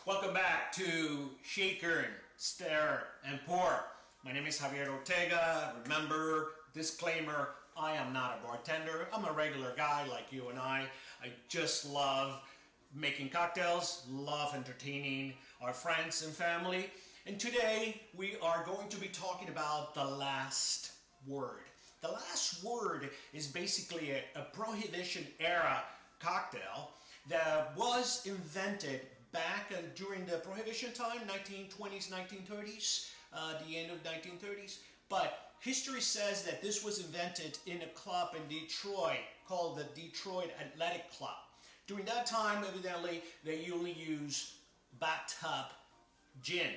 Welcome back to Shaker and Stir and Pour. My name is Javier Ortega. Remember, disclaimer, I am not a bartender. I'm a regular guy like you and I. I just love making cocktails, love entertaining our friends and family. And today we are going to be talking about the last word. The last word is basically a Prohibition era cocktail that was invented back during the Prohibition time, 1920s, 1930s, the end of 1930s. But history says that this was invented in a club in Detroit called the Detroit Athletic Club. During that time, evidently, they only used bathtub gin.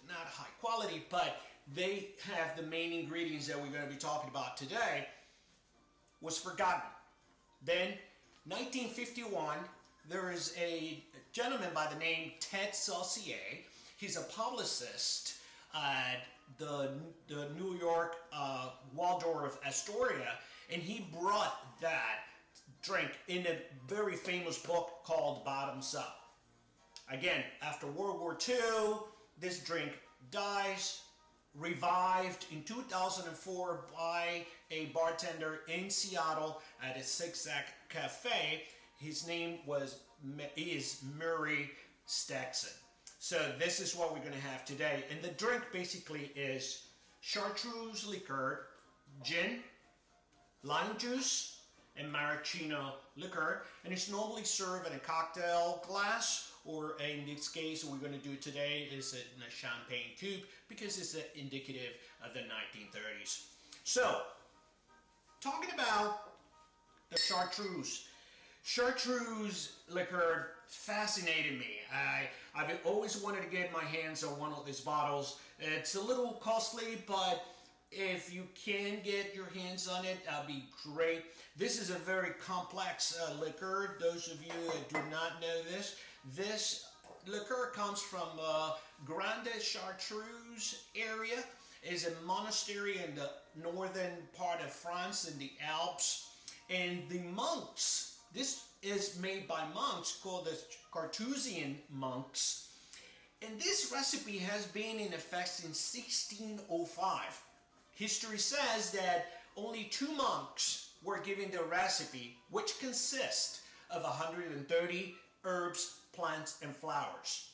Not high quality, but they have the main ingredients that we're going to be talking about today was forgotten. Then, 1951, there is a gentleman by the name Ted Saucier. He's a publicist at the New York Waldorf Astoria, and he brought that drink in a very famous book called Bottoms Up. Again, after World War II, this drink dies, revived in 2004 by a bartender in Seattle at a Zigzag Cafe. His name is Murray Stetson. So this is what we're going to have today. And the drink basically is chartreuse liqueur, gin, lime juice, and maraschino liqueur. And it's normally served in a cocktail glass, or in this case, what we're going to do today is in a champagne coupe because it's indicative of the 1930s. So, talking about the chartreuse. Chartreuse liqueur fascinated me. I've always wanted to get my hands on one of these bottles. It's a little costly, but if you can get your hands on it, that'd be great. This is a very complex liqueur. Those of you that do not know this liqueur comes from Grande Chartreuse area. It's a monastery in the northern part of France in the Alps. And the monks, this is made by monks called the Carthusian monks. And this recipe has been in effect since 1605. History says that only 2 monks were given the recipe, which consists of 130 herbs, plants, and flowers.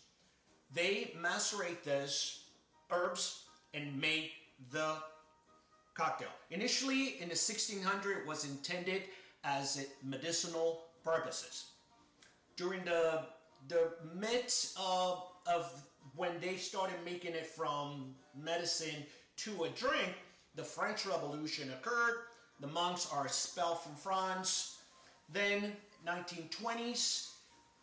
They macerate those herbs and make the cocktail. Initially, in the 1600s, it was intended as medicinal purposes. During the midst of when they started making it from medicine to a drink, the French Revolution occurred. The monks are expelled from France. Then, 1920s,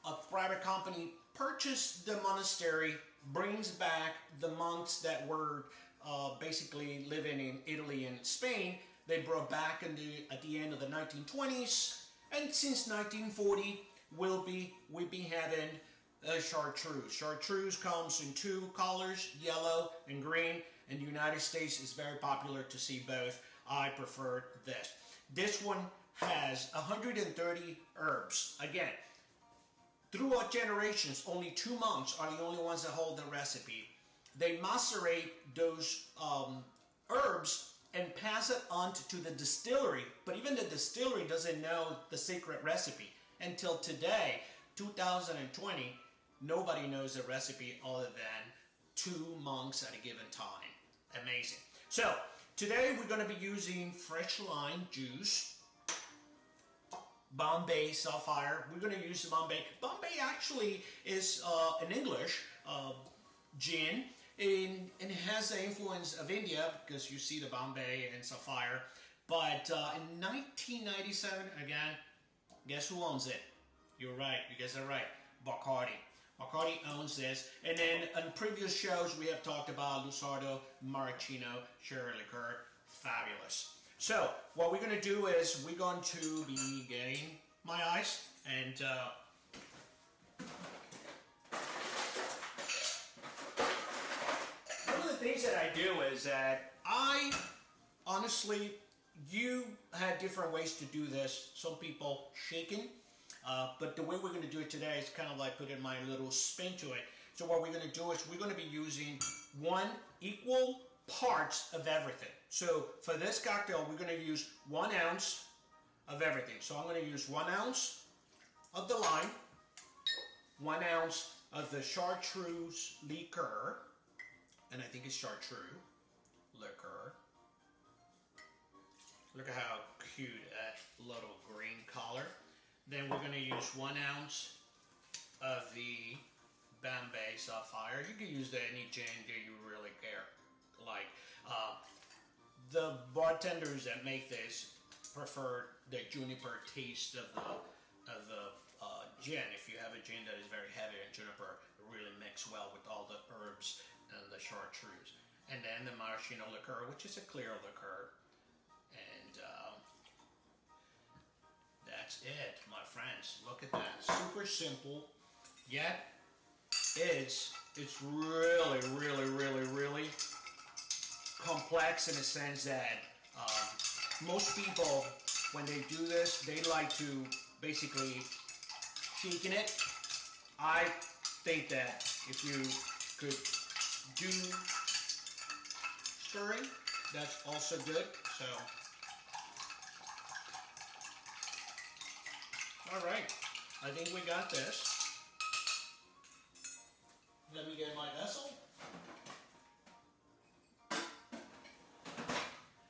a private company purchased the monastery, brings back the monks that were basically living in Italy and Spain. They brought back at the end of the 1920s, and since 1940, we'll be having a chartreuse. Chartreuse comes in 2 colors, yellow and green. In the United States, it's very popular to see both. I prefer this. This one has 130 herbs. Again, throughout generations, only 2 monks are the only ones that hold the recipe. They macerate those herbs and pass it on to the distillery. But even the distillery doesn't know the secret recipe. Until today, 2020, nobody knows the recipe other than 2 monks at a given time. Amazing. So, today we're going to be using fresh lime juice, Bombay Sapphire. We're going to use the Bombay. Bombay actually is an English gin. And it has the influence of India because you see the Bombay and Sapphire. But in 1997, again, guess who owns it? You're right, you guys are right. Bacardi. Bacardi owns this. And then on previous shows, we have talked about Luxardo Maraschino Cherry Liqueur. Fabulous. So, what we're going to do is we're going to be getting my ice and things that I do is that you had different ways to do this. Some people shaking, but the way we're going to do it today is kind of like putting my little spin to it. So what we're going to do is we're going to be using 1 equal parts of everything. So for this cocktail, we're going to use 1 ounce of everything. So I'm going to use 1 ounce of the lime, 1 ounce of the chartreuse liqueur, and I think it's chartreuse liqueur. Look at how cute that little green color. Then we're going to use 1 ounce of the Bombay Sapphire. You can use any gin that you really like. The bartenders that make this prefer the juniper taste of the gin. If you have a gin that is very heavy in juniper, it really mix well with all the herbs and the chartreuse. And then the maraschino liqueur, which is a clear liqueur. And that's it, my friends. Look at that. Super simple, yet it's really, really, really, really complex in the sense that most people, when they do this, they like to basically shaken it. I think that if you could do stirring, that's also good. So, all right, I think we got this. Let me get my vessel.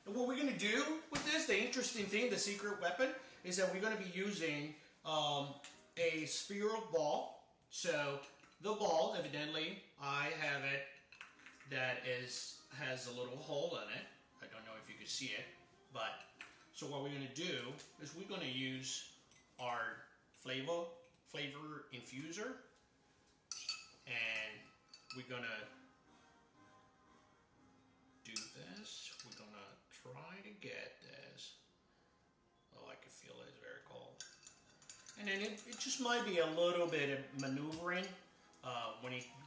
And what we're going to do with this, the interesting thing, the secret weapon, is that we're going to be using a spherical ball. So the ball, evidently, I have it that has a little hole in it. I don't know if you can see it, but so what we're going to do is we're going to use our flavor infuser, and we're going to do this. We're going to try to get this. Oh, I can feel it. It's very cold. And then it just might be a little bit of maneuvering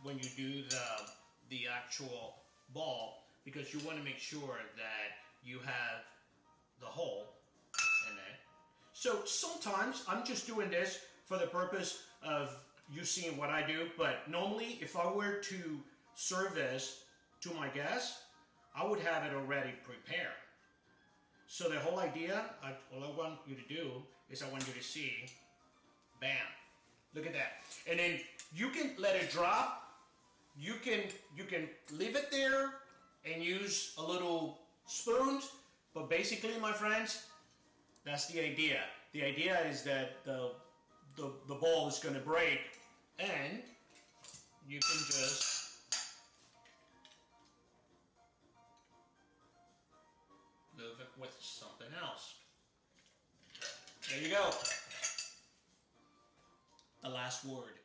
when you do the actual ball, because you want to make sure that you have the hole in it. So sometimes I'm just doing this for the purpose of you seeing what I do, but normally if I were to serve this to my guests, I would have it already prepared. So the whole idea, all I want you to do is I want you to see, bam, look at that. And then you can let it drop. You can leave it there and use a little spoon, but basically, my friends, that's the idea. The idea is that the ball is going to break, and you can just move it with something else. There you go. The last word.